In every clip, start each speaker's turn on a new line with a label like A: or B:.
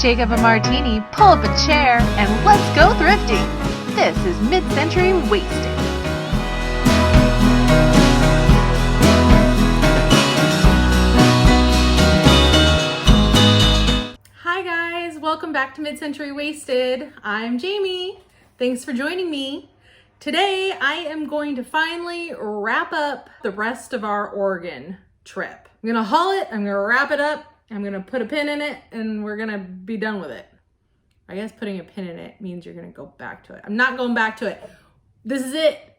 A: Shake up a martini, pull up a chair, and let's go thrifting. This is Mid-Century Wasted. Hi guys, welcome back to Mid-Century Wasted. I'm Jamie. Thanks for joining me. Today I am going to finally wrap up the rest of our Oregon trip. I'm gonna haul it, I'm gonna wrap it up, I'm gonna put a pin in it, and we're gonna be done with it. I guess putting a pin in it means you're gonna go back to it. I'm not going back to it. This is it.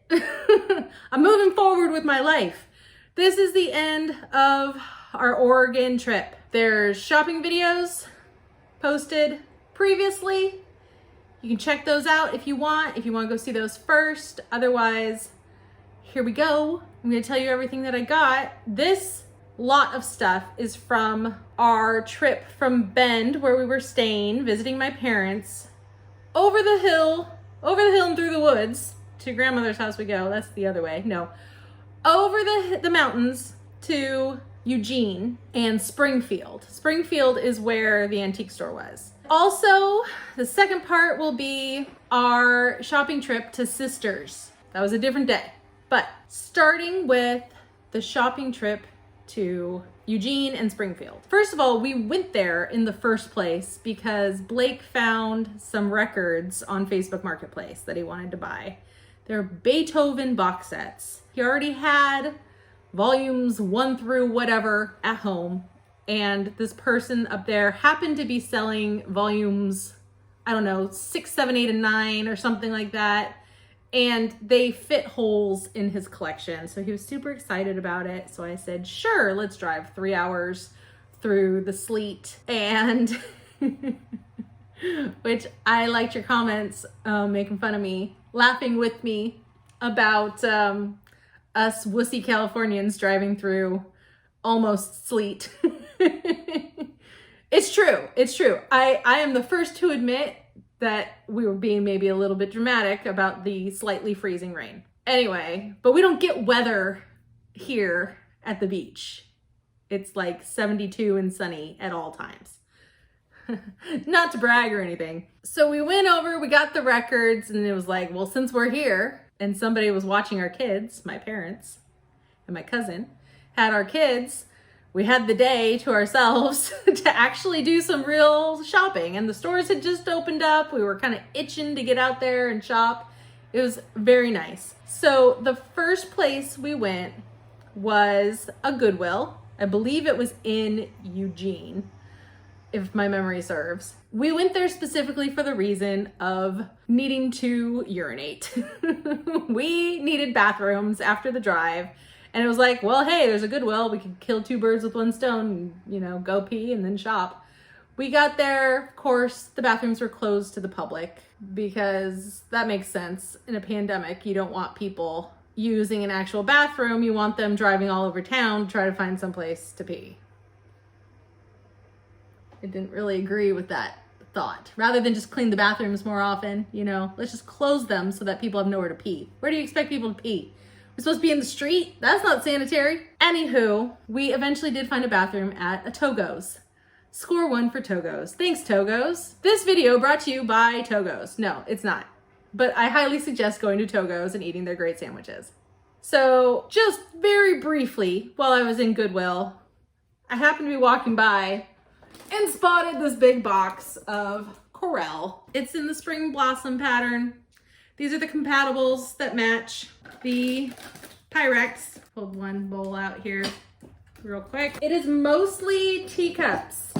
A: I'm moving forward with my life. This is the end of our Oregon trip. There's shopping videos posted previously. You can check those out if you want to go see those first. Otherwise, here we go. I'm gonna tell you everything that I got. This lot of stuff is from our trip from Bend, where we were staying, visiting my parents. Over the hill and through the woods to grandmother's house we go. That's the other way. No. Over the mountains to Eugene and Springfield. Springfield is where the antique store was. Also, the second part will be our shopping trip to Sisters. That was a different day. But starting with the shopping trip to Eugene and Springfield. First of all, we went there in the first place because Blake found some records on Facebook Marketplace that he wanted to buy. They're Beethoven box sets. He already had volumes 1 through whatever at home, and this person up there happened to be selling volumes, I don't know, 6, 7, 8, and 9 or something like that. And they fit holes in his collection. So he was super excited about it. So I said, sure, let's drive 3 hours through the sleet. And which I liked your comments, making fun of me, laughing with me about us wussy Californians driving through almost sleet. It's true. It's true. I am the first to admit that we were being maybe a little bit dramatic about the slightly freezing rain. Anyway, but we don't get weather here at the beach. It's like 72 and sunny at all times. Not to brag or anything. So we went over, we got the records, and it was like, well, since we're here and somebody was watching our kids, my parents and my cousin had our kids, we had the day to ourselves to actually do some real shopping. And the stores had just opened up. We were kind of itching to get out there and shop. It was very nice. So the first place we went was a Goodwill. I believe it was in Eugene, if my memory serves. We went there specifically for the reason of needing to urinate. We needed bathrooms after the drive. And it was like, well, hey, there's a Goodwill. We could kill 2 birds with 1 stone, go pee and then shop. We got there. Of course, the bathrooms were closed to the public because that makes sense. In a pandemic, you don't want people using an actual bathroom. You want them driving all over town to try to find someplace to pee. I didn't really agree with that thought. Rather than just clean the bathrooms more often, let's just close them so that people have nowhere to pee. Where do you expect people to pee? We're supposed to be in the street? That's not sanitary. Anywho, we eventually did find a bathroom at a Togo's. Score 1 for Togo's. Thanks, Togo's. This video brought to you by Togo's. No, it's not. But I highly suggest going to Togo's and eating their great sandwiches. So just very briefly, while I was in Goodwill, I happened to be walking by and spotted this big box of Corelle. It's in the spring blossom pattern. These are the compatibles that match the Pyrex. Pulled one bowl out here real quick. It is mostly teacups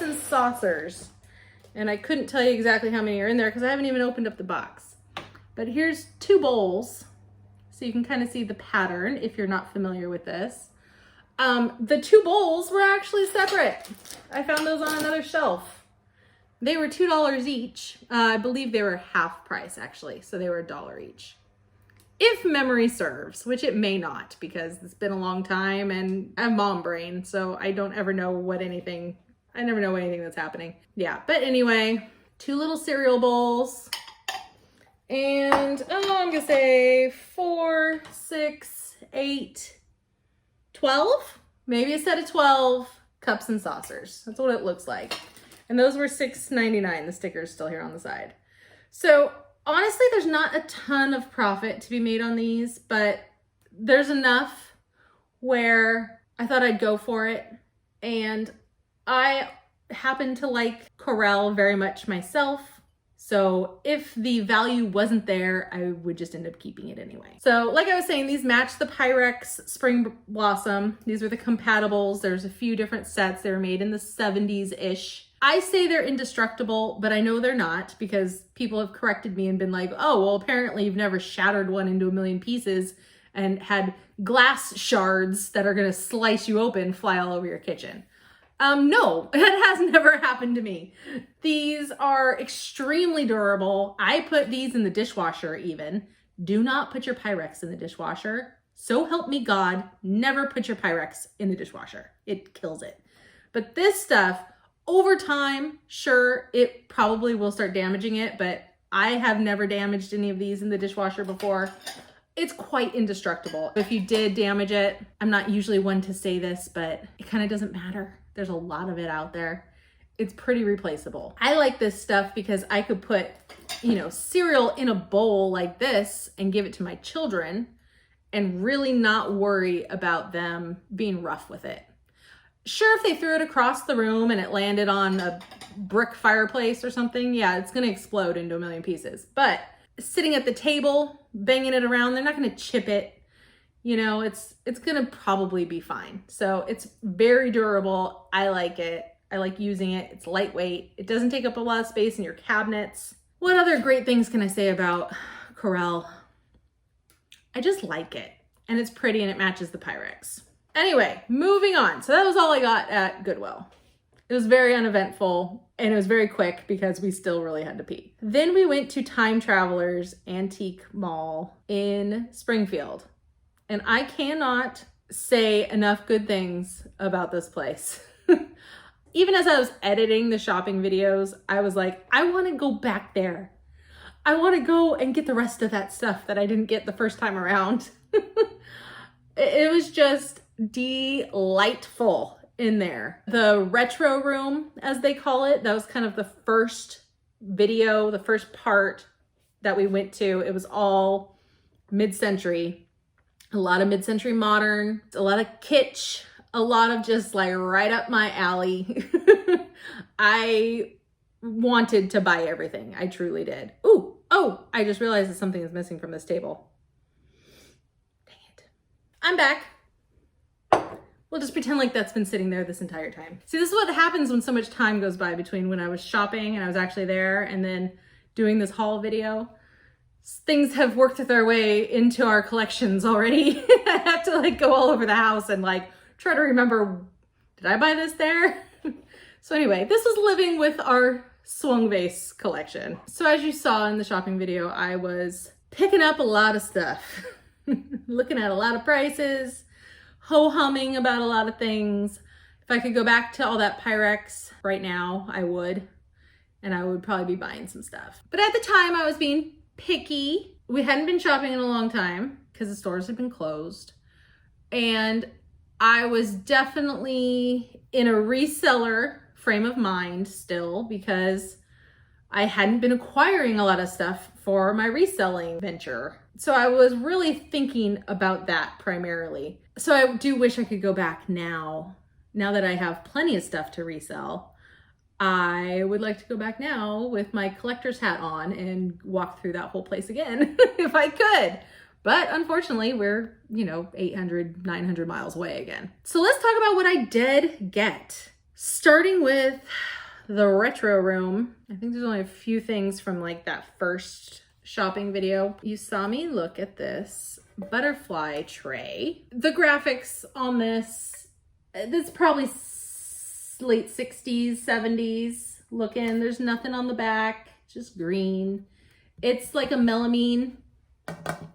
A: and saucers. And I couldn't tell you exactly how many are in there because I haven't even opened up the box. But here's 2 bowls. So you can kind of see the pattern if you're not familiar with this. The 2 bowls were actually separate. I found those on another shelf. They were $2 each. I believe they were half price actually, so they were $1 each. If memory serves, which it may not because it's been a long time and I have mom brain, so I don't ever know anything that's happening. Yeah, but anyway, 2 little cereal bowls and I'm gonna say 4, 6, 8, 12, maybe a set of 12 cups and saucers. That's what it looks like. And those were $6.99. The sticker's still here on the side. So honestly, there's not a ton of profit to be made on these, but there's enough where I thought I'd go for it. And I happen to like Corelle very much myself. So if the value wasn't there, I would just end up keeping it anyway. So like I was saying, these match the Pyrex Spring Blossom. These were the compatibles. There's a few different sets. They were made in the 70s-ish. I say they're indestructible, but I know they're not because people have corrected me and been like, oh, well, apparently you've never shattered one into a million pieces and had glass shards that are gonna slice you open fly all over your kitchen. No, that has never happened to me. These are extremely durable. I put these in the dishwasher even. Do not put your Pyrex in the dishwasher. So help me God, never put your Pyrex in the dishwasher. It kills it. But this stuff, over time, sure, it probably will start damaging it, but I have never damaged any of these in the dishwasher before. It's quite indestructible. If you did damage it, I'm not usually one to say this, but it kind of doesn't matter. There's a lot of it out there. It's pretty replaceable. I like this stuff because I could put, cereal in a bowl like this and give it to my children and really not worry about them being rough with it. Sure, if they threw it across the room and it landed on a brick fireplace or something, yeah, it's gonna explode into a million pieces. But sitting at the table, banging it around, they're not gonna chip it. It's gonna probably be fine. So it's very durable. I like it. I like using it. It's lightweight. It doesn't take up a lot of space in your cabinets. What other great things can I say about Corelle? I just like it. And it's pretty and it matches the Pyrex. Anyway, moving on. So that was all I got at Goodwill. It was very uneventful and it was very quick because we still really had to pee. Then we went to Time Traveler's Antique Mall in Springfield. And I cannot say enough good things about this place. Even as I was editing the shopping videos, I was like, I want to go back there. I want to go and get the rest of that stuff that I didn't get the first time around. It was just delightful in there. The retro room, as they call it, that was kind of the first video, the first part that we went to. It was all mid-century. A lot of mid-century modern, a lot of kitsch, a lot of just like right up my alley. I wanted to buy everything. I truly did. Oh, I just realized that something is missing from this table. Dang it. I'm back. We'll just pretend like that's been sitting there this entire time. See, this is what happens when so much time goes by between when I was shopping and I was actually there and then doing this haul video. Things have worked their way into our collections already. I have to go all over the house and try to remember, did I buy this there? So anyway, this was living with our swung vase collection. So as you saw in the shopping video, I was picking up a lot of stuff, looking at a lot of prices, ho-humming about a lot of things. If I could go back to all that Pyrex right now, I would, and I would probably be buying some stuff. But at the time I was being picky. We hadn't been shopping in a long time because the stores had been closed. And I was definitely in a reseller frame of mind still because I hadn't been acquiring a lot of stuff for my reselling venture. So I was really thinking about that primarily. So I do wish I could go back now that I have plenty of stuff to resell. I would like to go back now with my collector's hat on and walk through that whole place again if I could. But unfortunately, we're, 800, 900 miles away again. So let's talk about what I did get. Starting with the retro room. I think there's only a few things from that first shopping video. You saw me look at this butterfly tray. The graphics on this probably late 60s, 70s looking. There's nothing on the back, just green. It's like a melamine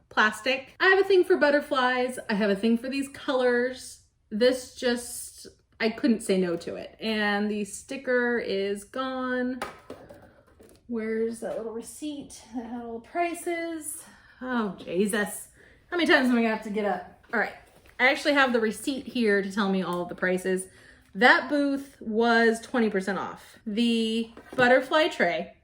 A: plastic. I have a thing for butterflies. I have a thing for these colors. This just, I couldn't say no to it. And the sticker is gone. Where's that little receipt that had all the prices? Oh, Jesus. How many times am I gonna have to get up? All right, I actually have the receipt here to tell me all of the prices. That booth was 20% off. The butterfly tray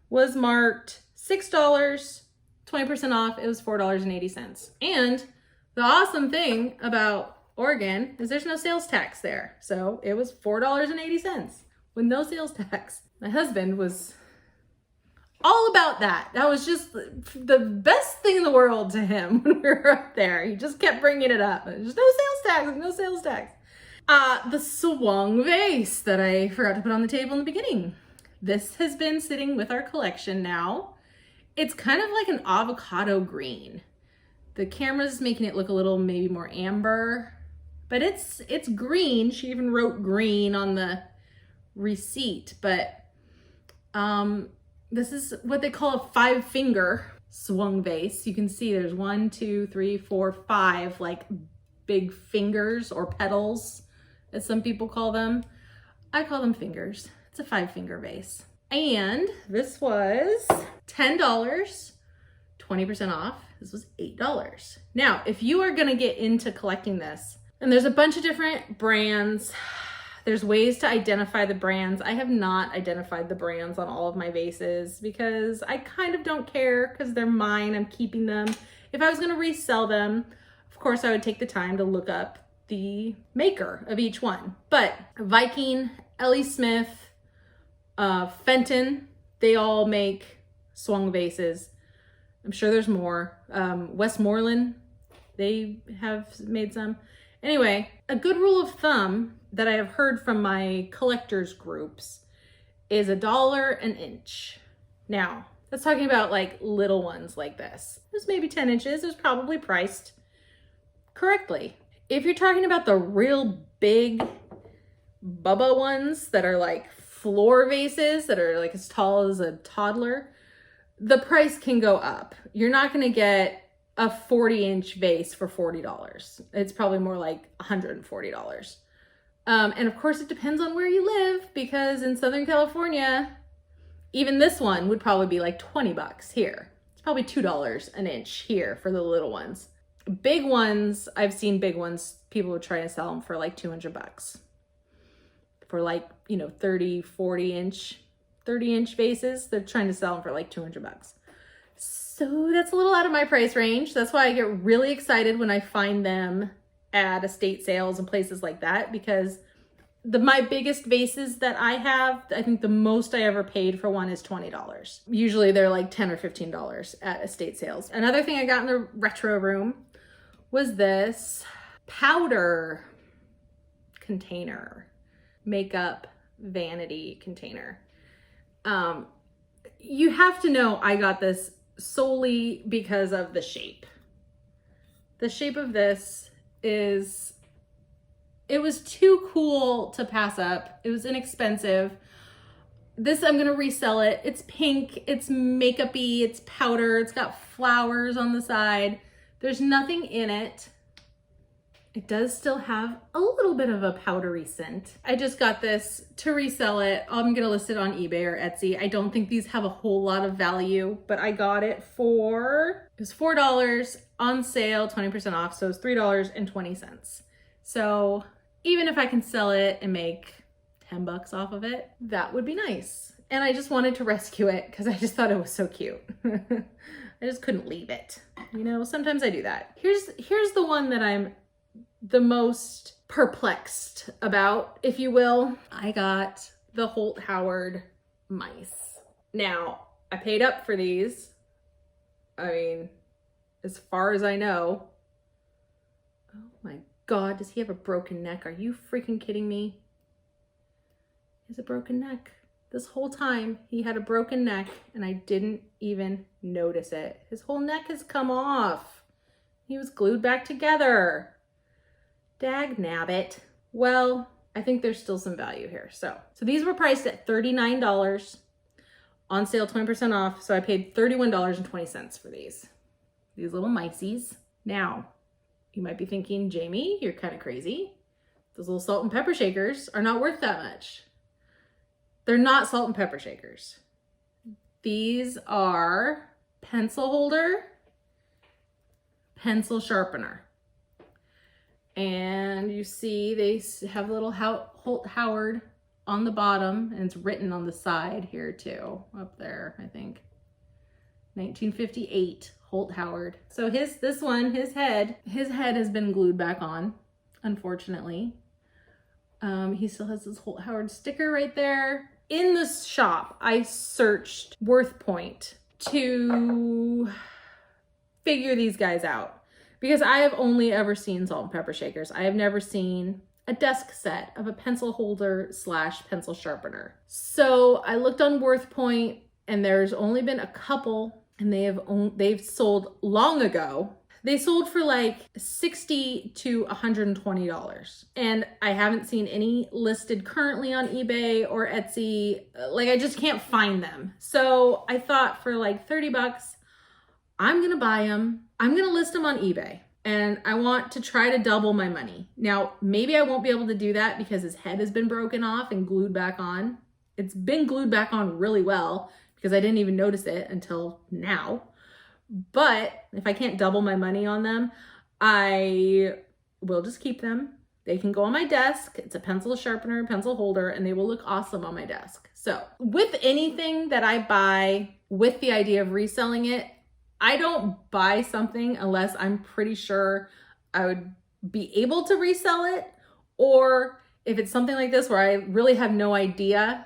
A: was marked $6, 20% off. It was $4.80. And the awesome thing about Oregon is there's no sales tax there. So it was $4.80 with no sales tax. My husband was all about that. That was just the best thing in the world to him when we were up there. He just kept bringing it up. There's no sales tax, no sales tax. The swung vase that I forgot to put on the table in the beginning. This has been sitting with our collection now. It's kind of like an avocado green. The camera's making it look a little maybe more amber, but it's green. She even wrote green on the receipt, but this is what they call a 5-finger swung vase. You can see there's 1, 2, 3, 4, 5 like big fingers or petals, as some people call them. I call them fingers. It's a 5-finger vase. And this was $10, 20% off. This was $8. Now, if you are gonna get into collecting this, and there's a bunch of different brands, there's ways to identify the brands. I have not identified the brands on all of my vases because I kind of don't care because they're mine, I'm keeping them. If I was gonna resell them, of course I would take the time to look up the maker of each one. But Viking, Ellie Smith, Fenton, they all make swung vases. I'm sure there's more. Westmoreland, they have made some. Anyway, a good rule of thumb that I have heard from my collectors groups is $1 an inch. Now, that's talking about like little ones like this. This maybe 10 inches. It was probably priced correctly. If you're talking about the real big Bubba ones that are like floor vases that are like as tall as a toddler, the price can go up. You're not gonna get a 40-inch vase for $40. It's probably more like $140. And of course it depends on where you live, because in Southern California, even this one would probably be like 20 bucks here. It's probably $2 an inch here for the little ones. Big ones, I've seen big ones, people would try to sell them for like 200 bucks. For like, 30 inch vases, they're trying to sell them for like 200 bucks. So that's a little out of my price range. That's why I get really excited when I find them at estate sales and places like that, because my biggest vases that I have, I think the most I ever paid for one is $20. Usually they're like $10 or $15 at estate sales. Another thing I got in the retro room was this powder container, makeup vanity container. You have to know I got this solely because of the shape. The shape of this it was too cool to pass up. It was inexpensive. This, I'm gonna resell it. It's pink, it's makeup-y, it's powder, it's got flowers on the side. There's nothing in it. It does still have a little bit of a powdery scent. I just got this to resell it. I'm gonna list it on eBay or Etsy. I don't think these have a whole lot of value, but I got it for, it was $4 on sale, 20% off, so it was $3.20. So even if I can sell it and make 10 bucks off of it, that would be nice. And I just wanted to rescue it because I just thought it was so cute. I just couldn't leave it. Sometimes I do that. Here's the one that I'm the most perplexed about, if you will. I got the Holt Howard mice. Now, I paid up for these. I mean, as far as I know. Oh my God, does he have a broken neck? Are you freaking kidding me? He has a broken neck. This whole time he had a broken neck and I didn't even notice it. His whole neck has come off. He was glued back together. Dag nabbit. Well, I think there's still some value here. So these were priced at $39, on sale 20% off. So I paid $31.20 for these little miceys. Now, you might be thinking, Jamie, you're kind of crazy. Those little salt and pepper shakers are not worth that much. They're not salt and pepper shakers. These are pencil holder, pencil sharpener. And you see they have a little Holt Howard on the bottom, and it's written on the side here too, up there, I think. 1958 Holt Howard. So his head has been glued back on, unfortunately. He still has this Holt Howard sticker right there. In the shop, I searched Worth Point to figure these guys out because I have only ever seen salt and pepper shakers. I have never seen a desk set of a pencil holder / pencil sharpener. So I looked on Worth Point, and there's only been a couple, and they've sold long ago. They sold for like $60 to $120. And I haven't seen any listed currently on eBay or Etsy. Like, I just can't find them. So I thought for like 30 bucks, I'm gonna buy them. I'm gonna list them on eBay. And I want to try to double my money. Now, maybe I won't be able to do that because his head has been broken off and glued back on. It's been glued back on really well because I didn't even notice it until now. But if I can't double my money on them, I will just keep them. They can go on my desk. It's a pencil sharpener, pencil holder, and they will look awesome on my desk. So with anything that I buy with the idea of reselling it, I don't buy something unless I'm pretty sure I would be able to resell it. Or if it's something like this where I really have no idea,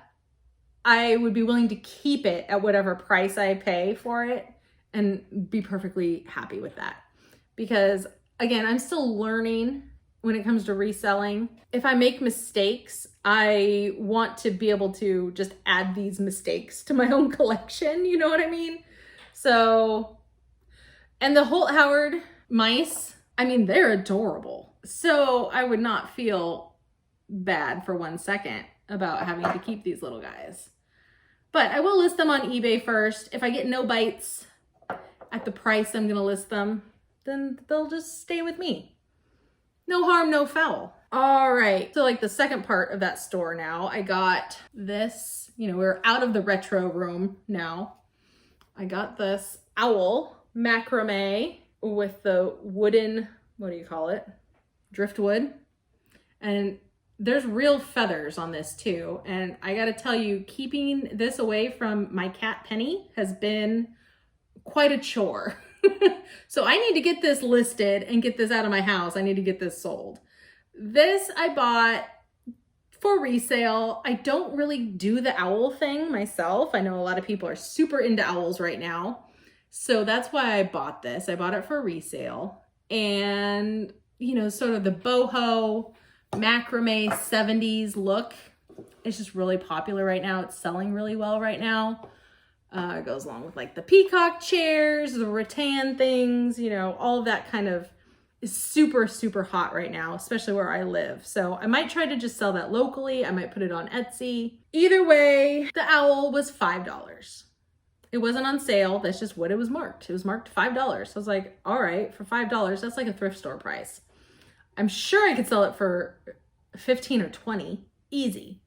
A: I would be willing to keep it at whatever price I pay for it and be perfectly happy with that. Because again, I'm still learning when it comes to reselling. If I make mistakes, I want to be able to just add these mistakes to my own collection. You know what I mean? So, and the Holt Howard mice, I mean, they're adorable. So I would not feel bad for 1 second about having to keep these little guys. But I will list them on eBay first. If I get no bites at the price I'm gonna list them, then they'll just stay with me. No harm, no foul. All right, so like the second part of that store now, I got this, you know, we're out of the retro room now. I got this owl macrame with the wooden, what do you call it? Driftwood. And there's real feathers on this too. And I gotta tell you, keeping this away from my cat Penny has been quite a chore. So I need to get this listed and get this out of my house. I need to get this sold. This I bought for resale. I don't really do the owl thing myself. I know a lot of people are super into owls right now. So that's why I bought this. I bought it for resale. And, you know, sort of the boho macrame 70s look. It's just really popular right now. It's selling really well right now. It goes along with like the peacock chairs, the rattan things, you know, all of that kind of is super, super hot right now, especially where I live. So I might try to just sell that locally. I might put it on Etsy. Either way, the owl was $5. It wasn't on sale. That's just what it was marked. It was marked $5. So I was like, all right, for $5, that's like a thrift store price. I'm sure I could sell it for 15 or 20. Easy,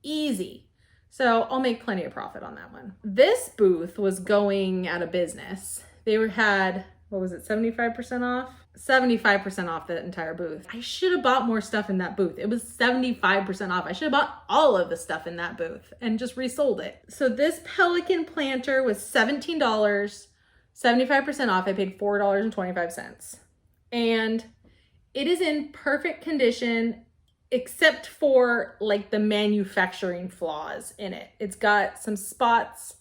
A: easy. So I'll make plenty of profit on that one. This booth was going out of business. They had, what was it, 75% off? 75% off the entire booth. I should have bought more stuff in that booth. It was 75% off. I should have bought all of the stuff in that booth and just resold it. So this pelican planter was $17, 75% off. I paid $4.25. And it is in perfect condition, except for like the manufacturing flaws in it. It's got some spots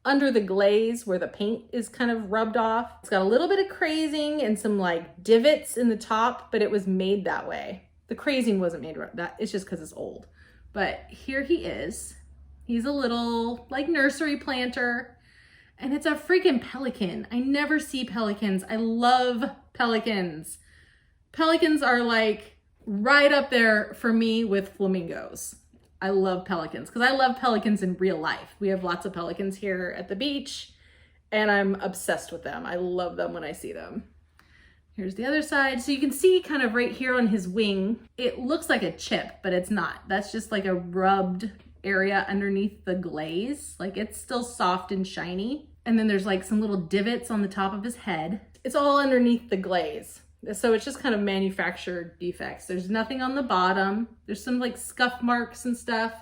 A: under the glaze where the paint is kind of rubbed off. It's got a little bit of crazing and some like divots in the top, but it was made that way. The crazing wasn't made that, it's just because it's old. But here he is. He's a little like nursery planter, and it's a freaking pelican. I never see pelicans. I love pelicans. Pelicans are like right up there for me with flamingos. I love pelicans because I love pelicans in real life. We have lots of pelicans here at the beach and I'm obsessed with them. I love them when I see them. Here's the other side. So you can see kind of right here on his wing, it looks like a chip, but it's not. That's just like a rubbed area underneath the glaze. Like it's still soft and shiny. And then there's like some little divots on the top of his head. It's all underneath the glaze. So it's just kind of manufactured defects. There's nothing on the bottom. There's some like scuff marks and stuff.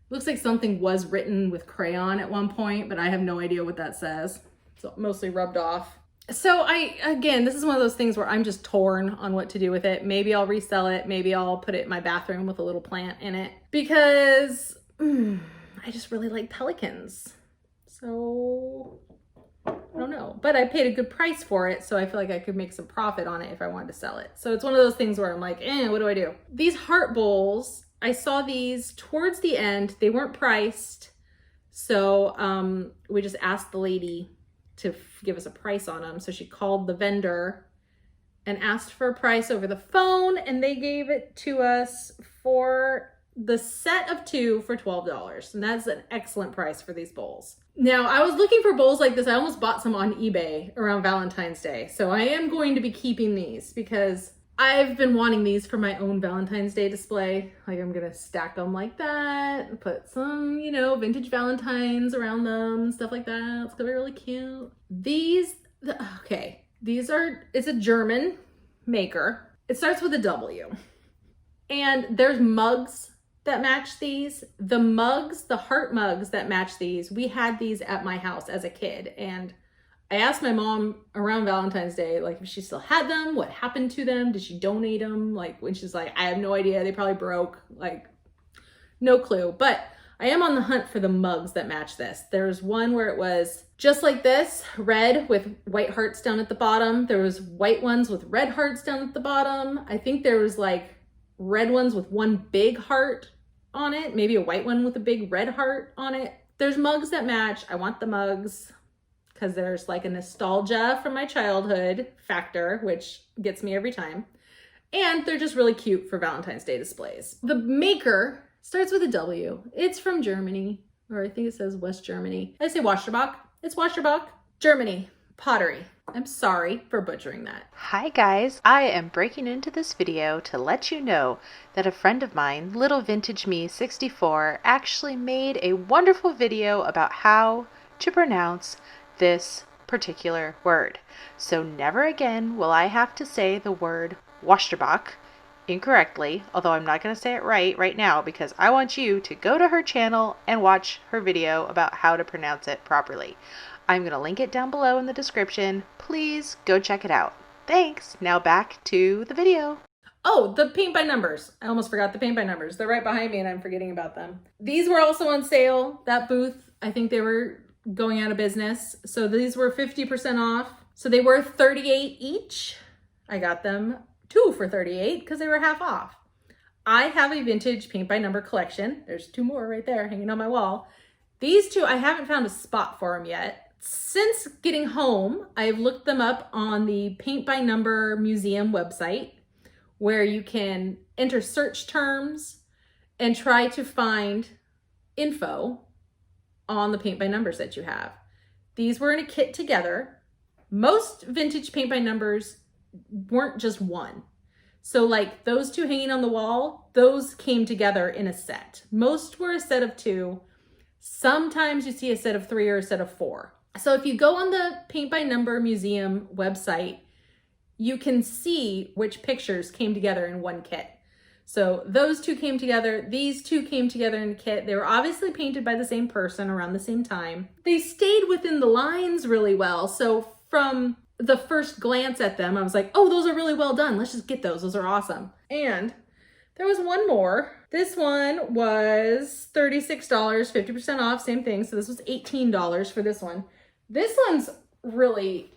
A: Looks like something was written with crayon at one point, but I have no idea what that says. So mostly rubbed off. So again, this is one of those things where I'm just torn on what to do with it. Maybe I'll resell it. Maybe I'll put it in my bathroom with a little plant in it because I just really like pelicans. So I don't know, but I paid a good price for it. So I feel like I could make some profit on it if I wanted to sell it. So it's one of those things where I'm like, what do I do? These heart bowls, I saw these towards the end. They weren't priced. So we just asked the lady to give us a price on them. So she called the vendor and asked for a price over the phone, and they gave it to us for the set of 2 for $12. And that's an excellent price for these bowls. Now, I was looking for bowls like this. I almost bought some on eBay around Valentine's Day. So I am going to be keeping these because I've been wanting these for my own Valentine's Day display. Like I'm going to stack them like that and put some, you know, vintage Valentines around them and stuff like that. It's going to be really cute. It's a German maker. It starts with a W. And there's mugs that match these. The heart mugs that match these, we had these at my house as a kid. And I asked my mom around Valentine's Day, like if she still had them, what happened to them? Did she donate them? Like when she's like, I have no idea. They probably broke, like no clue. But I am on the hunt for the mugs that match this. There's one where it was just like this, red with white hearts down at the bottom. There was white ones with red hearts down at the bottom. I think there was like red ones with one big heart on it, maybe a white one with a big red heart on it. There's mugs that match. I want the mugs because there's like a nostalgia from my childhood factor, which gets me every time. And they're just really cute for Valentine's Day displays. The maker starts with a W. It's from Germany, or I think it says West Germany. I say Washterbach. It's Washterbach, Germany, pottery. I'm sorry for butchering that.
B: Hi guys, I am breaking into this video to let you know that a friend of mine, Little Vintage Me 64, actually made a wonderful video about how to pronounce this particular word. So never again will I have to say the word Washterbach incorrectly, although I'm not going to say it right now because I want you to go to her channel and watch her video about how to pronounce it properly. I'm going to link it down below in the description. Please go check it out. Thanks. Now back to the video.
A: Oh, the paint by numbers. I almost forgot the paint by numbers. They're right behind me and I'm forgetting about them. These were also on sale. That booth, I think they were going out of business. So these were 50% off. So they were $38 each. I got them 2 for $38 because they were half off. I have a vintage paint by number collection. There's 2 more right there hanging on my wall. These 2, I haven't found a spot for them yet. Since getting home, I've looked them up on the Paint by Number Museum website where you can enter search terms and try to find info on the paint by numbers that you have. These were in a kit together. Most vintage paint by numbers weren't just one. So like those 2 hanging on the wall, those came together in a set. Most were a set of 2. Sometimes you see a set of 3 or a set of 4. So if you go on the Paint by Number Museum website, you can see which pictures came together in one kit. So those 2 came together, these 2 came together in a kit. They were obviously painted by the same person around the same time. They stayed within the lines really well. So from the first glance at them, I was like, oh, those are really well done. Let's just get those. Those are awesome. And there was one more. This one was $36, 50% off, same thing. So this was $18 for this one. This one's really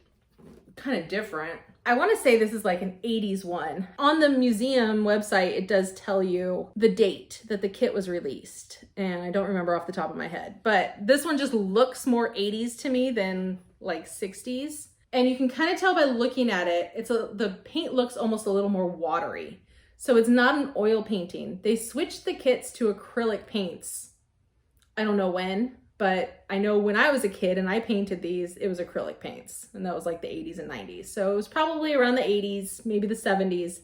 A: kind of different. I want to say this is like an 80s one. On the museum website, it does tell you the date that the kit was released. And I don't remember off the top of my head, but this one just looks more 80s to me than like 60s. And you can kind of tell by looking at it, the paint looks almost a little more watery. So it's not an oil painting. They switched the kits to acrylic paints. I don't know when, but I know when I was a kid and I painted these, it was acrylic paints. And that was like the 80s and 90s. So it was probably around the 80s, maybe the 70s.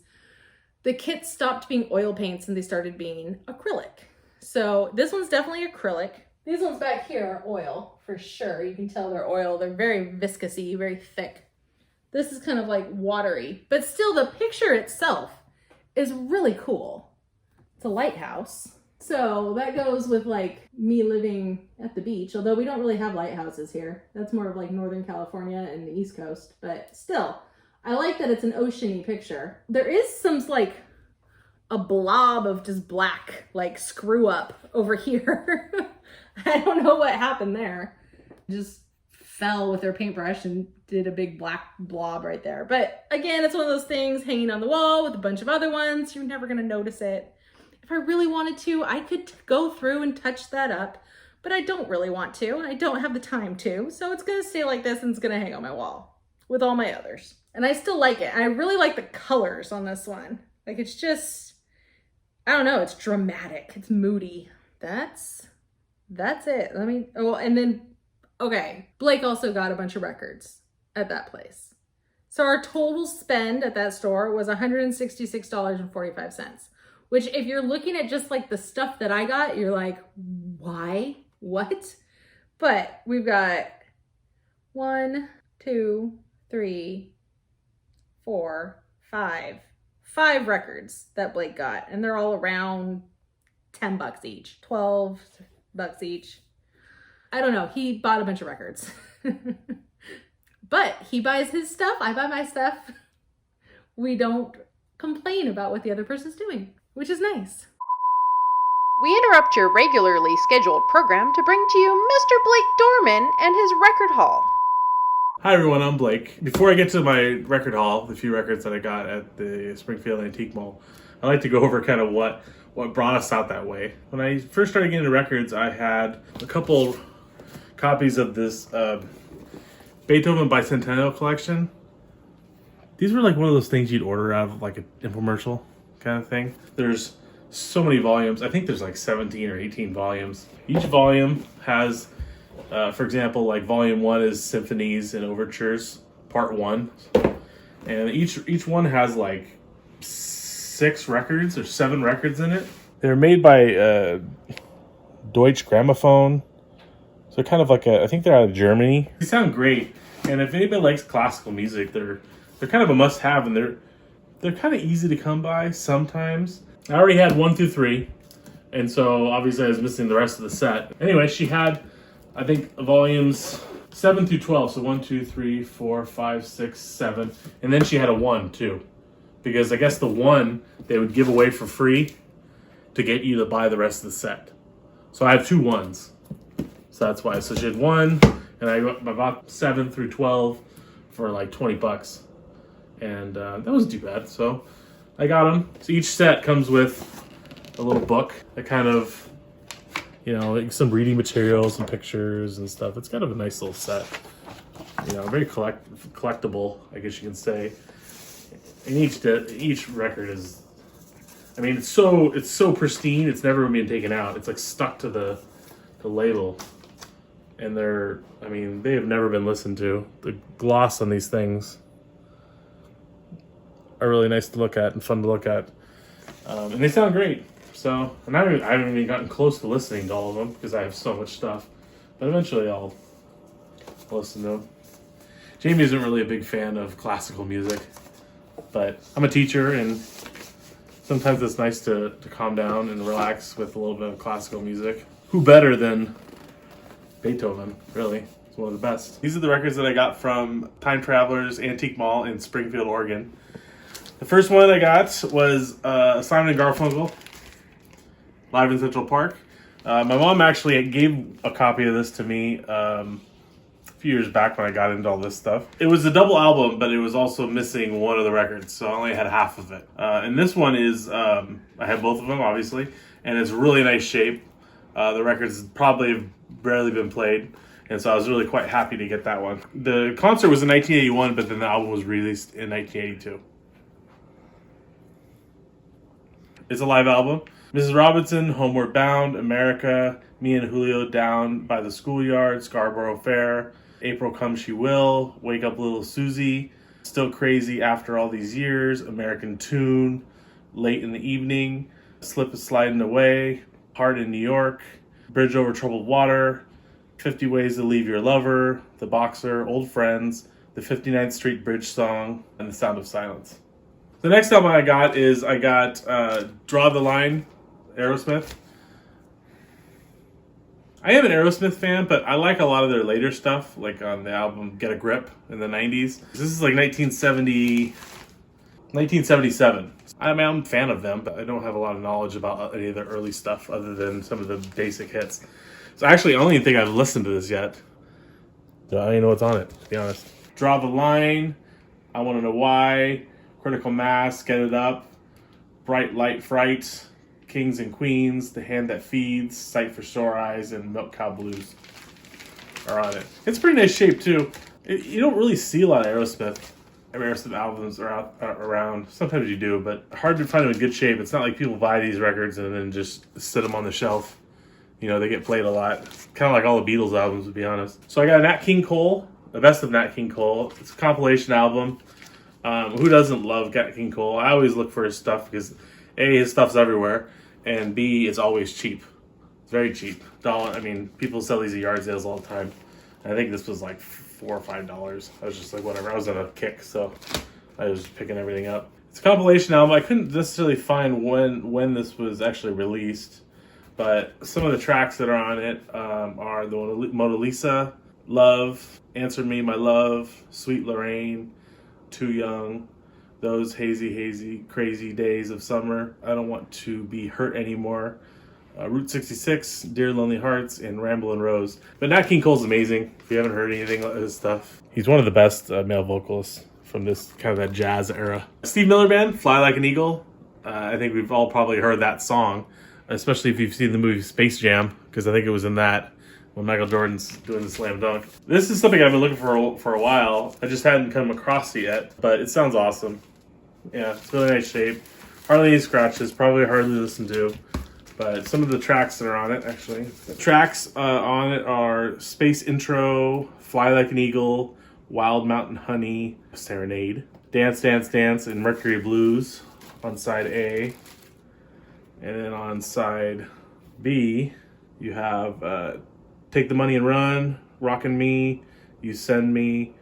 A: The kits stopped being oil paints and they started being acrylic. So this one's definitely acrylic. These ones back here are oil for sure. You can tell they're oil. They're very viscousy, very thick. This is kind of like watery, but still the picture itself is really cool. It's a lighthouse. So that goes with like me living at the beach, although we don't really have lighthouses here. That's more of like Northern California and the East Coast, but still, I like that it's an oceany picture. There is some like a blob of just black, like screw up over here. I don't know what happened there. Just fell with their paintbrush and did a big black blob right there. But again, it's one of those things hanging on the wall with a bunch of other ones. You're never gonna notice it. If I really wanted to, I could go through and touch that up, but I don't really want to, and I don't have the time to. So it's gonna stay like this and it's gonna hang on my wall with all my others. And I still like it. I really like the colors on this one. Like it's just, I don't know, it's dramatic, it's moody. That's it. And then, okay, Blake also got a bunch of records at that place. So our total spend at that store was $166.45, which if you're looking at just like the stuff that I got, you're like, why? What? But we've got 1, 2, 3, 4, 5 records that Blake got, and they're all around $10 each, $12 each. I don't know. He bought a bunch of records. But he buys his stuff. I buy my stuff. We don't complain about what the other person's doing, which is nice.
B: We interrupt your regularly scheduled program to bring to you Mr. Blake Dorman and his record haul.
C: Hi everyone, I'm Blake. Before I get to my record haul, the few records that I got at the Springfield Antique Mall, I like to go over kind of what brought us out that way. When I first started getting into records, I had a couple copies of this Beethoven Bicentennial collection. These were like one of those things you'd order out of like an infomercial kind of thing. There's so many volumes. I think there's like 17 or 18 volumes. Each volume has, for example, like volume 1 is Symphonies and Overtures, part 1. And each one has like 6 records or 7 records in it. They're made by Deutsche Grammophon. So they're kind of like I think they're out of Germany. They sound great. And if anybody likes classical music, they're kind of a must-have, and they're kind of easy to come by sometimes. I already had 1 through 3, and so obviously I was missing the rest of the set. Anyway, she had, I think, volumes 7 through 12, so 1, 2, 3, 4, 5, 6, 7, and then she had a 1 too, because I guess the 1 they would give away for free to get you to buy the rest of the set. So I have 2 1s, so that's why. So she had 1, and I bought 7 through 12 for like $20, and that wasn't too bad. So I got them. So each set comes with a little book that kind of, you know, like some reading materials and pictures and stuff. It's kind of a nice little set. You know, very collectible, I guess you can say. And each record is, I mean, it's so pristine. It's never been taken out. It's like stuck to the label, and they have never been listened to. The gloss on these things are really nice to look at and fun to look at, and they sound great. So, and I haven't even gotten close to listening to all of them because I have so much stuff. But eventually I'll listen to them. Jamie isn't really a big fan of classical music, but I'm a teacher, and sometimes it's nice to calm down and relax with a little bit of classical music. Who better than Beethoven, really? It's one of the best. These are the records that I got from Time Traveler's Antique Mall in Springfield, Oregon. The first one I got was Simon & Garfunkel, live in Central Park. My mom actually gave a copy of this to me a few years back when I got into all this stuff. It was a double album, but it was also missing one of the records, so I only had half of it. And this one is, I have both of them, obviously, and it's really nice shape. The records probably have barely been played, and so I was really quite happy to get that one. The concert was in 1981, but then the album was released in 1982. It's a live album. Mrs. Robinson, Homeward Bound, America, Me and Julio Down by the Schoolyard, Scarborough Fair, April Come She Will, Wake Up Little Susie, Still Crazy After All These Years, American Tune, Late in the Evening, Slip is Sliding Away, Heart in New York, Bridge Over Troubled Water, 50 Ways to Leave Your Lover, The Boxer, Old Friends, the 59th Street Bridge Song, and The Sound of Silence. The next album I got Draw the Line, Aerosmith. I am an Aerosmith fan, but I like a lot of their later stuff, like on the album Get a Grip in the 90s. This is like 1977. I'm a fan of them, but I don't have a lot of knowledge about any of their early stuff other than some of the basic hits. So actually, I don't even think I've listened to this yet. So I don't even know what's on it, to be honest. Draw the Line, I Want to Know Why, Critical Mass, Get It Up, Bright Light Fright, Kings and Queens, The Hand That Feeds, Sight for Sore Eyes, and Milk Cow Blues are on it. It's a pretty nice shape, too. You don't really see a lot of Aerosmith albums are around. Sometimes you do, but hard to find them in good shape. It's not like people buy these records and then just sit them on the shelf. You know, they get played a lot. Kind of like all the Beatles albums, to be honest. So I got Nat King Cole, the best of Nat King Cole. It's a compilation album. Who doesn't love Nat King Cole? I always look for his stuff because A, his stuff's everywhere, and B, it's always cheap. It's very cheap. People sell these at yard sales all the time. I think this was like $4 or $5. I was just like, whatever. I was on a kick, so I was picking everything up. It's a compilation album. I couldn't necessarily find when this was actually released, but some of the tracks that are on it are the Mona Lisa, Love, Answer Me, My Love, Sweet Lorraine, Too Young, Those Hazy, Hazy, Crazy Days of Summer, I Don't Want to Be Hurt Anymore, Route 66, Dear Lonely Hearts, and Ramblin' Rose. But Nat King Cole's amazing. If you haven't heard anything of his stuff, he's one of the best male vocalists from this kind of that jazz era. Steve Miller Band, Fly Like an Eagle. I think we've all probably heard that song, especially if you've seen the movie Space Jam, because I think it was in that when Michael Jordan's doing the slam dunk. This is something I've been looking for a while. I just hadn't come across it yet, but it sounds awesome. Yeah, it's really nice shape. Hardly any scratches, probably hardly listened to. But some of the tracks that are on it, actually. The tracks on it are Space Intro, Fly Like an Eagle, Wild Mountain Honey, Serenade, Dance, Dance, Dance, and Mercury Blues on side A. And then on side B, you have Take the Money and Run, Rockin' Me, You Send Me,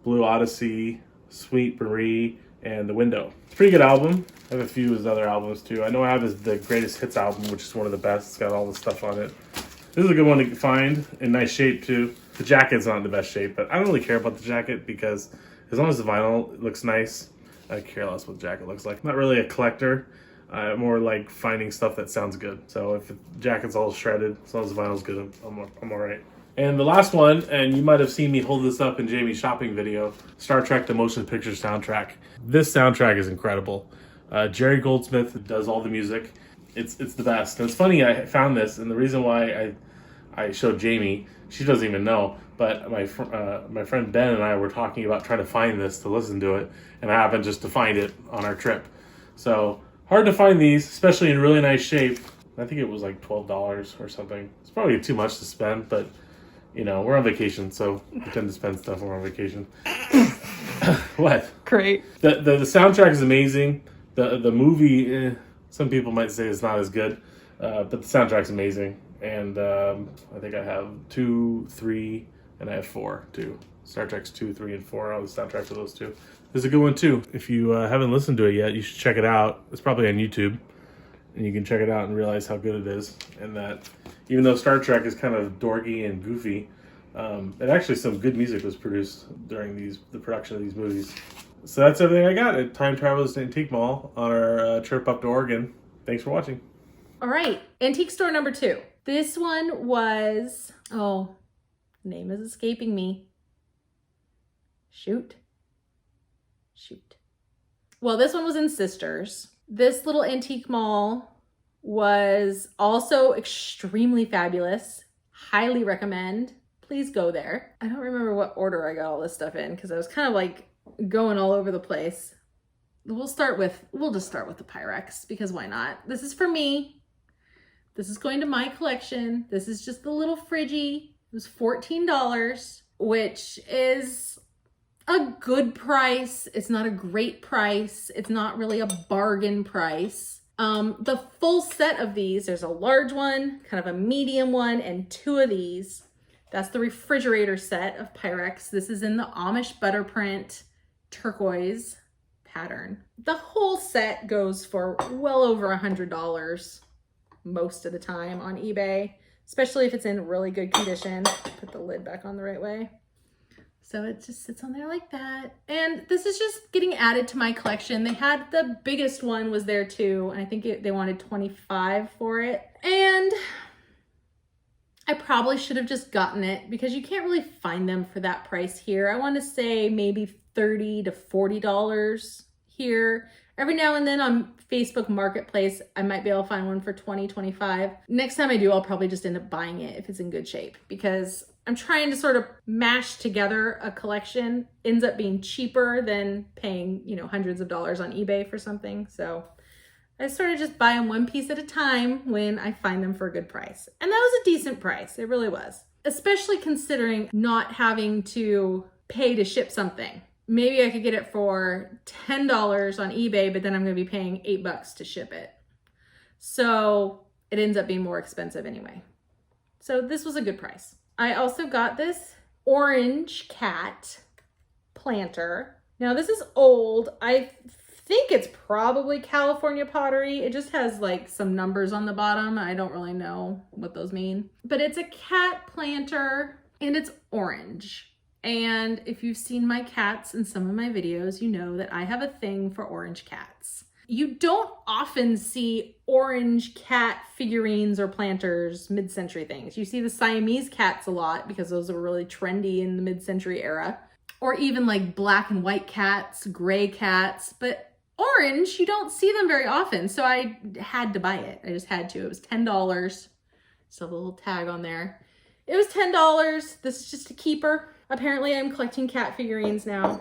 C: Blue Odyssey, Sweet Marie, and The Window. Pretty good album. I have a few of his other albums too. I know I have the Greatest Hits album, which is one of the best. It's got all the stuff on it. This is a good one to find, in nice shape too. The jacket's not in the best shape, but I don't really care about the jacket because as long as the vinyl looks nice, I care less what the jacket looks like. I'm not really a collector. More like finding stuff that sounds good. So if the jacket's all shredded, as long as the vinyl's good, I'm all right. And the last one, and you might have seen me hold this up in Jamie's shopping video, Star Trek The Motion Picture soundtrack. This soundtrack is incredible. Jerry Goldsmith does all the music. It's the best. And it's funny, I found this, and the reason why I showed Jamie, she doesn't even know, but my friend Ben and I were talking about trying to find this to listen to it, and I happened just to find it on our trip. So hard to find these, especially in really nice shape. I think it was like $12 or something. It's probably too much to spend, but you know, we're on vacation, so we tend to spend stuff when we're on vacation. What? Great. The soundtrack is amazing. The movie, some people might say it's not as good, but the soundtrack's amazing. And I think I have 2, 3, and I have 4 too. Star Trek's 2, 3, and 4 are the soundtrack for those two. There's a good one too. If you haven't listened to it yet, you should check it out. It's probably on YouTube, and you can check it out and realize how good it is. And that even though Star Trek is kind of dorky and goofy, and actually some good music was produced during the production of these movies. So that's everything I got at Time Travelers Antique Mall on our trip up to Oregon. Thanks for watching.
A: All right, antique store number 2. This one was, name is escaping me. Shoot. Well, this one was in Sisters. This little antique mall was also extremely fabulous. Highly recommend. Please go there. I don't remember what order I got all this stuff in because I was kind of like going all over the place. We'll just start with the Pyrex because why not? This is for me. This is going to my collection. This is just the little Friggy. It was $14, which is a good price. It's not a great price. It's not really a bargain price. The full set of these, there's a large one, kind of a medium one, and 2 of these That's the refrigerator set of Pyrex. This is in the Amish butter print turquoise pattern. The whole set goes for well over $100 most of the time on eBay, especially if it's in really good condition. Put the lid back on the right way. So it just sits on there like that. And this is just getting added to my collection. They had the biggest one was there too. And I think they wanted $25 for it. And I probably should have just gotten it because you can't really find them for that price here. I want to say maybe $30 to $40 here. Every now and then on Facebook Marketplace, I might be able to find one for $20, $25. Next time I do, I'll probably just end up buying it if it's in good shape because I'm trying to sort of mash together a collection. Ends up being cheaper than paying, you know, hundreds of dollars on eBay for something. So I sort of just buy them one piece at a time when I find them for a good price. And that was a decent price. It really was. Especially considering not having to pay to ship something. Maybe I could get it for $10 on eBay, but then I'm going to be paying $8 to ship it. So it ends up being more expensive anyway. So this was a good price. I also got this orange cat planter. Now this is old. I think it's probably California pottery. It just has like some numbers on the bottom. I don't really know what those mean. But it's a cat planter and it's orange. And if you've seen my cats in some of my videos, you know that I have a thing for orange cats. You don't often see orange cat figurines or planters, mid-century things. You see the Siamese cats a lot because those were really trendy in the mid-century era. Or even like black and white cats, gray cats, but orange, you don't see them very often. So I had to buy it. I just had to. It was $10. Still have a little tag on there. It was $10. This is just a keeper. Apparently I'm collecting cat figurines now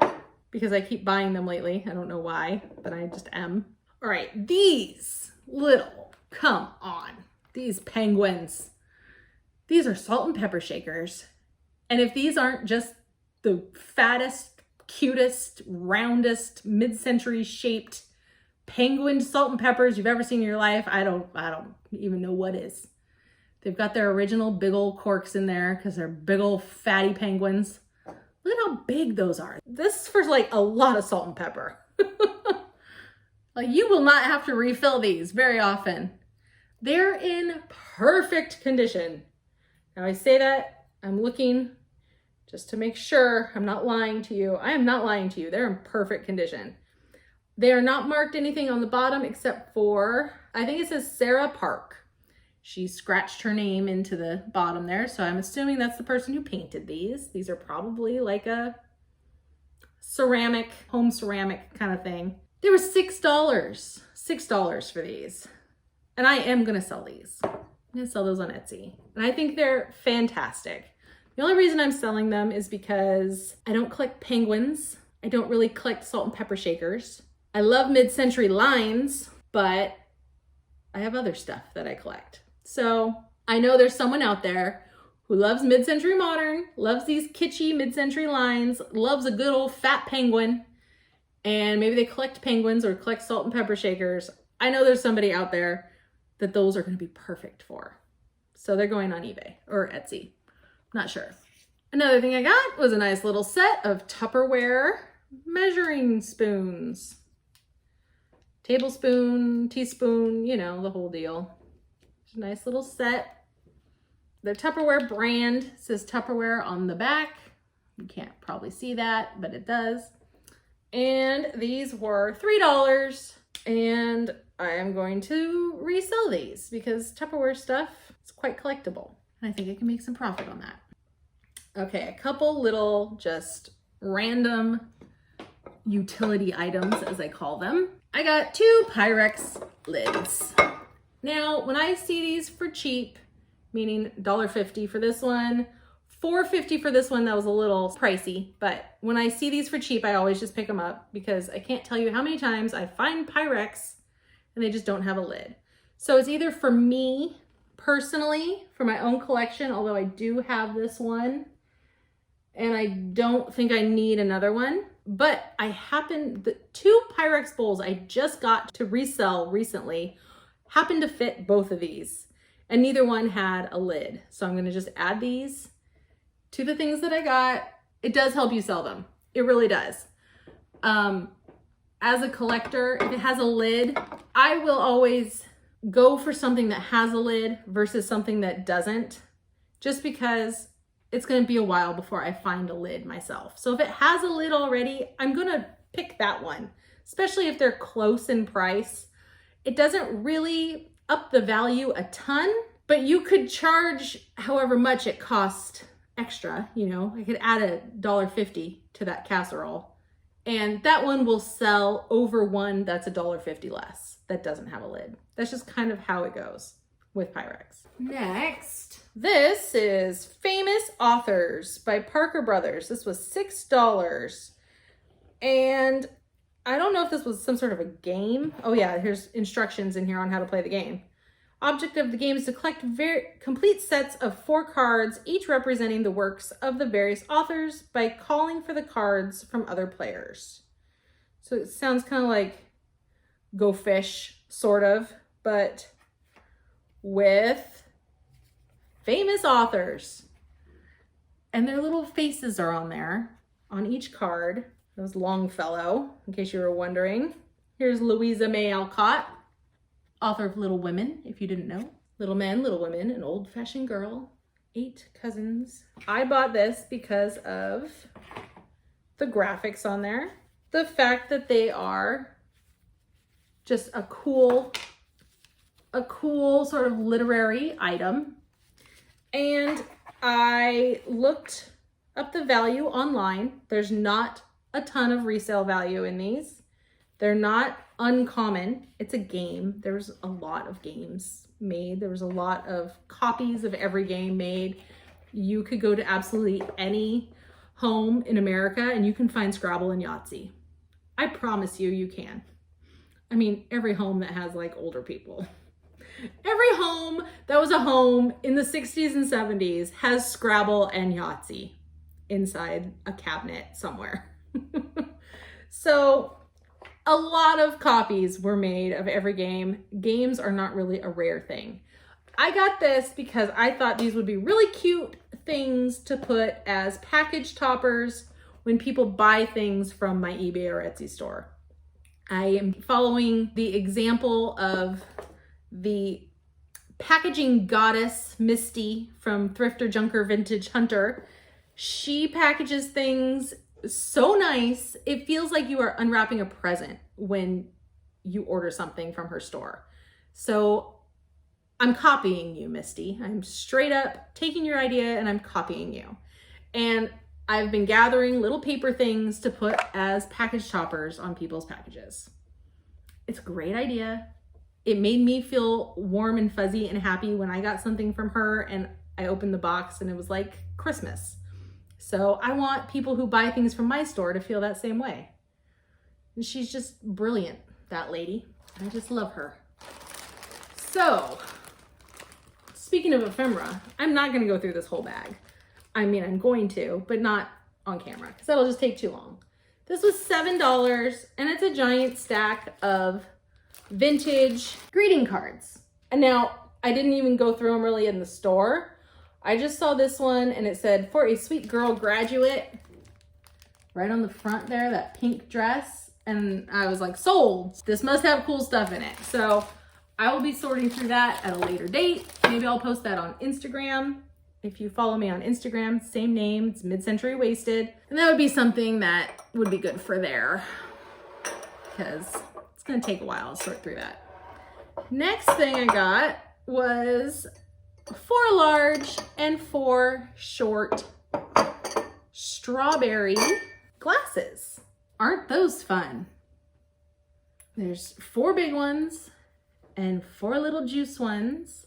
A: because I keep buying them lately. I don't know why, but I just am. All right, these little, come on, these penguins. These are salt and pepper shakers. And if these aren't just the fattest, cutest, roundest, mid-century shaped penguin salt and peppers you've ever seen in your life, I don't even know what is. They've got their original big old corks in there because they're big old fatty penguins. Look at how big those are. This is for like a lot of salt and pepper. Like you will not have to refill these very often. They're in perfect condition. Now I say that, I'm looking just to make sure I'm not lying to you. I am not lying to you. They're in perfect condition. They are not marked anything on the bottom except for, I think it says Sarah Park. She scratched her name into the bottom there, so I'm assuming that's the person who painted these. These are probably like a ceramic, home ceramic kind of thing. They were $6. $6 for these. And I am gonna sell these. I'm gonna sell those on Etsy. And I think they're fantastic. The only reason I'm selling them is because I don't collect penguins. I don't really collect salt and pepper shakers. I love mid-century lines, but I have other stuff that I collect. So I know there's someone out there who loves mid-century modern, loves these kitschy mid-century lines, loves a good old fat penguin, and maybe they collect penguins or collect salt and pepper shakers. I know there's somebody out there that those are going to be perfect for. So they're going on eBay or Etsy. Not sure. Another thing I got was a nice little set of Tupperware measuring spoons. Tablespoon, teaspoon, you know, the whole deal. It's a nice little set. The Tupperware brand says Tupperware on the back. You can't probably see that, but it does. And these were $3. And I am going to resell these because Tupperware stuff is quite collectible. And I think I can make some profit on that. Okay, a couple little just random utility items, as I call them. I got 2 Pyrex lids. Now, when I see these for cheap, meaning $1.50 for this one, $4.50 for this one, that was a little pricey, but when I see these for cheap, I always just pick them up because I can't tell you how many times I find Pyrex and they just don't have a lid. So it's either for me personally, for my own collection, although I do have this one, and I don't think I need another one, but the 2 Pyrex bowls I just got to resell recently happened to fit both of these, and neither one had a lid. So I'm gonna just add these to the things that I got, it does help you sell them. It really does. As a collector, if it has a lid, I will always go for something that has a lid versus something that doesn't, just because it's going to be a while before I find a lid myself. So if it has a lid already, I'm going to pick that one, especially if they're close in price. It doesn't really up the value a ton, but you could charge however much it cost extra. You know, I could add $1.50 to that casserole, and that one will sell over one that's $1.50 less that doesn't have a lid. That's just kind of how it goes with Pyrex. Next, this is Famous Authors by Parker Brothers. This was $6. And I don't know if this was some sort of a game. Oh yeah, here's instructions in here on how to play the game. Object of the game is to collect complete sets of 4 cards, each representing the works of the various authors, by calling for the cards from other players. So it sounds kind of like Go Fish, sort of, but with famous authors. And their little faces are on there, on each card. That was Longfellow, in case you were wondering. Here's Louisa May Alcott, author of Little Women, if you didn't know. Little Men, Little Women, An Old-Fashioned Girl, 8 Cousins. I bought this because of the graphics on there. The fact that they are just a cool sort of literary item. And I looked up the value online. There's not a ton of resale value in these. They're not uncommon. It's a game. There's a lot of games made. There was a lot of copies of every game made. You could go to absolutely any home in America and you can find Scrabble and Yahtzee. I promise you, you can. I mean, every home that has like older people. Every home that was a home in the 60s and 70s has Scrabble and Yahtzee inside a cabinet somewhere. So a lot of copies were made of every game. Games are not really a rare thing. I got this because I thought these would be really cute things to put as package toppers when people buy things from my eBay or Etsy store. I am following the example of the packaging goddess Misty from Thrifter Junker Vintage Hunter. She packages things so nice. It feels like you are unwrapping a present when you order something from her store. So I'm copying you, Misty. I'm straight up taking your idea and I'm copying you. And I've been gathering little paper things to put as package toppers on people's packages. It's a great idea. It made me feel warm and fuzzy and happy when I got something from her and I opened the box and it was like Christmas. So I want people who buy things from my store to feel that same way. And she's just brilliant, that lady. I just love her. So, speaking of ephemera, I'm not gonna go through this whole bag. I mean, I'm going to, but not on camera, because that'll just take too long. This was $7, and it's a giant stack of vintage greeting cards. And now, I didn't even go through them really in the store. I just saw this one, and it said, "For a sweet girl graduate," right on the front there, that pink dress. And I was like, sold. This must have cool stuff in it. So I will be sorting through that at a later date. Maybe I'll post that on Instagram. If you follow me on Instagram, same name, it's midcenturywasted. And that would be something that would be good for there, because it's gonna take a while to sort through that. Next thing I got was 4 large and 4 short strawberry glasses. Aren't those fun? There's 4 big ones and 4 little juice ones.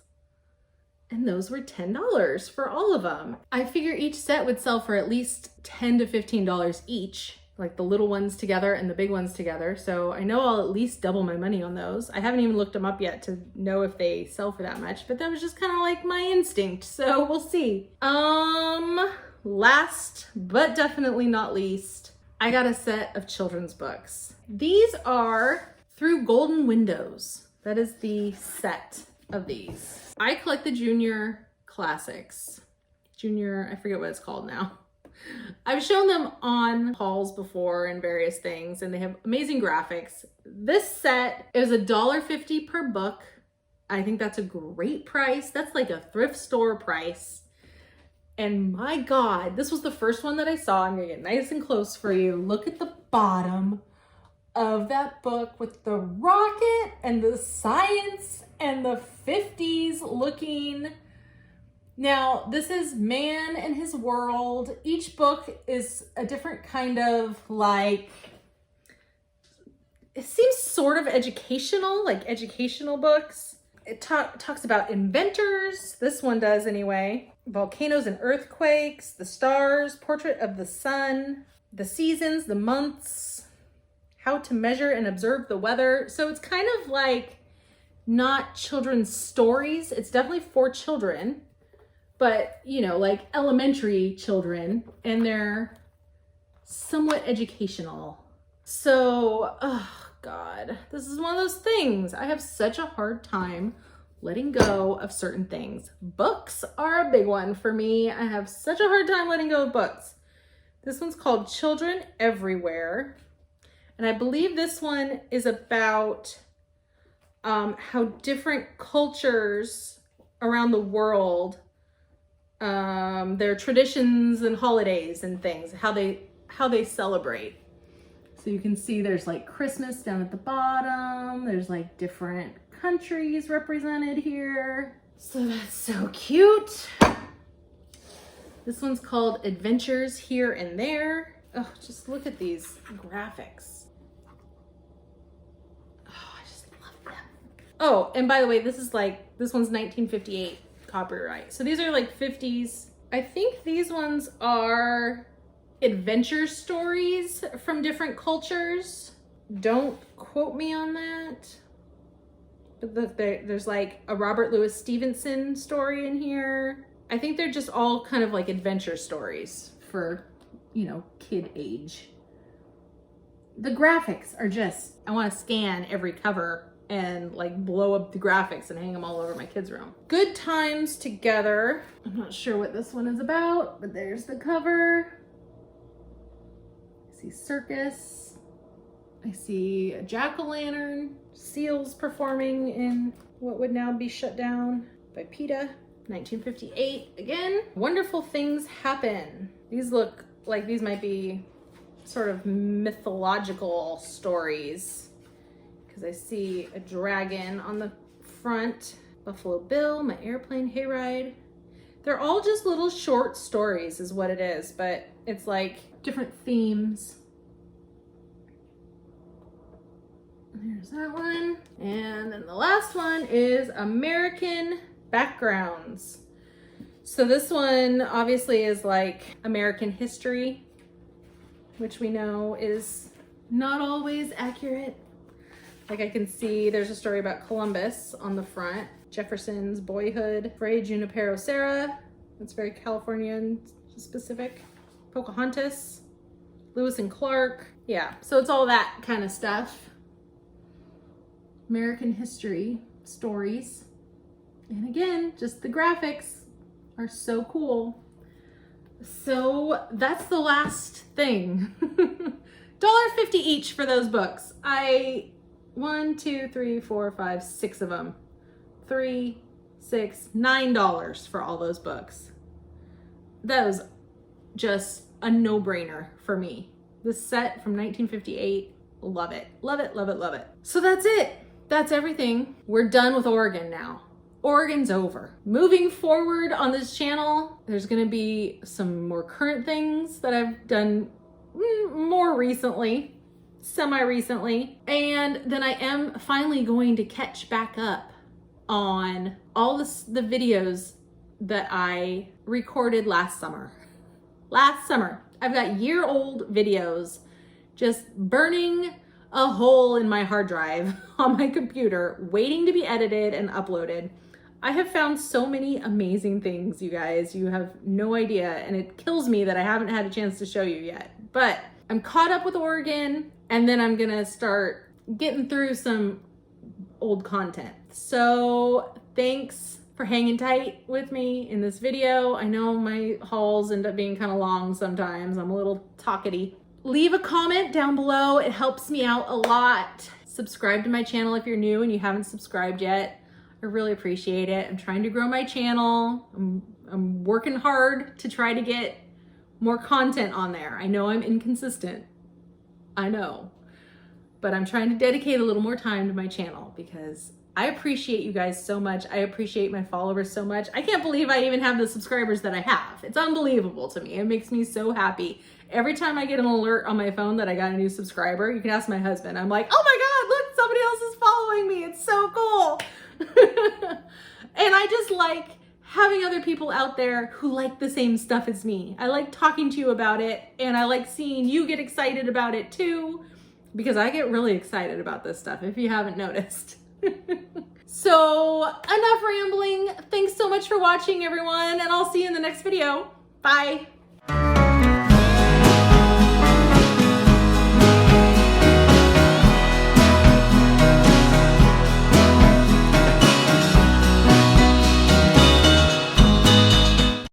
A: And those were $10 for all of them. I figure each set would sell for at least $10 to $15 each, like the little ones together and the big ones together. So I know I'll at least double my money on those. I haven't even looked them up yet to know if they sell for that much, but that was just kind of like my instinct. So we'll see. Last but definitely not least, I got a set of children's books. These are Through Golden Windows. That is the set of these. I collect the junior classics, Junior, I forget what it's called now. I've shown them on hauls before and various things, and they have amazing graphics. This set is $1.50 per book. I think that's a great price. That's like a thrift store price. And my God, this was the first one that I saw. I'm gonna get nice and close for you. Look at the bottom of that book with the rocket and the science and the 50s looking. Now, this is Man and His World. Each book is a different kind of like, it seems sort of educational, like educational books. It talks about inventors. This one does anyway. Volcanoes and earthquakes, the stars, portrait of the sun, the seasons, the months, how to measure and observe the weather. So it's kind of like not children's stories. It's definitely for children, but you know, like elementary children, and they're somewhat educational. So, oh God, this is one of those things. I have such a hard time letting go of certain things. Books are a big one for me. I have such a hard time letting go of books. This one's called Children Everywhere. And I believe this one is about how different cultures around the world, their traditions and holidays and things, how they celebrate. So you can see there's like Christmas down at the bottom. There's like different countries represented here. So that's so cute. This one's called Adventures Here and There. Oh, just look at these graphics. Oh, I just love them. Oh, and by the way, this one's 1958 copyright. So these are like 50s. I think these ones are adventure stories from different cultures. Don't quote me on that. But look, there's like a Robert Louis Stevenson story in here. I think they're just all kind of like adventure stories for, you know, kid age. The graphics are just, I want to scan every cover and like blow up the graphics and hang them all over my kids' room. Good Times Together. I'm not sure what this one is about, but there's the cover. I see circus. I see a jack-o'-lantern, seals performing in what would now be shut down by PETA. 1958 again. Wonderful Things Happen. These look like these might be sort of mythological stories because I see a dragon on the front. Buffalo Bill, My Airplane Hayride. They're all just little short stories is what it is, but it's like different themes. There's that one. And then the last one is American Backgrounds. So this one obviously is like American history, which we know is not always accurate. Like I can see there's a story about Columbus on the front, Jefferson's boyhood, Fray Junipero Serra, that's very Californian specific, Pocahontas, Lewis and Clark. Yeah, so it's all that kind of stuff. American history stories. And again, just the graphics are so cool. So that's the last thing. $1.50 each for those books. One, two, three, four, five, six of them. $3, $6, $9 for all those books. That was just a no-brainer for me. This set from 1958, love it. Love it, love it, love it. So that's it. That's everything. We're done with Oregon now. Oregon's over. Moving forward on this channel, there's gonna be some more current things that I've done more recently, semi-recently. And then I am finally going to catch back up on all the videos that I recorded last summer. Last summer. I've got year-old videos just burning a hole in my hard drive on my computer, waiting to be edited and uploaded. I have found so many amazing things, you guys. You have no idea, and it kills me that I haven't had a chance to show you yet. But I'm caught up with Oregon, and then I'm gonna start getting through some old content. So thanks for for hanging tight with me in this video. I know my hauls end up being kind of long sometimes. I'm a little talkative. Leave a comment down below. It helps me out a lot. Subscribe to my channel if you're new and you haven't subscribed yet. I really appreciate it. I'm trying to grow my channel. I'm working hard to try to get more content on there. I know I'm inconsistent. I know. But I'm trying to dedicate a little more time to my channel because I appreciate you guys so much. I appreciate my followers so much. I can't believe I even have the subscribers that I have. It's unbelievable to me. It makes me so happy. Every time I get an alert on my phone that I got a new subscriber, you can ask my husband. I'm like, oh my God, look, somebody else is following me. It's so cool. And I just like having other people out there who like the same stuff as me. I like talking to you about it, and I like seeing you get excited about it too, because I get really excited about this stuff, if you haven't noticed. So enough rambling. Thanks so much for watching, everyone, and I'll see you in the next video. Bye.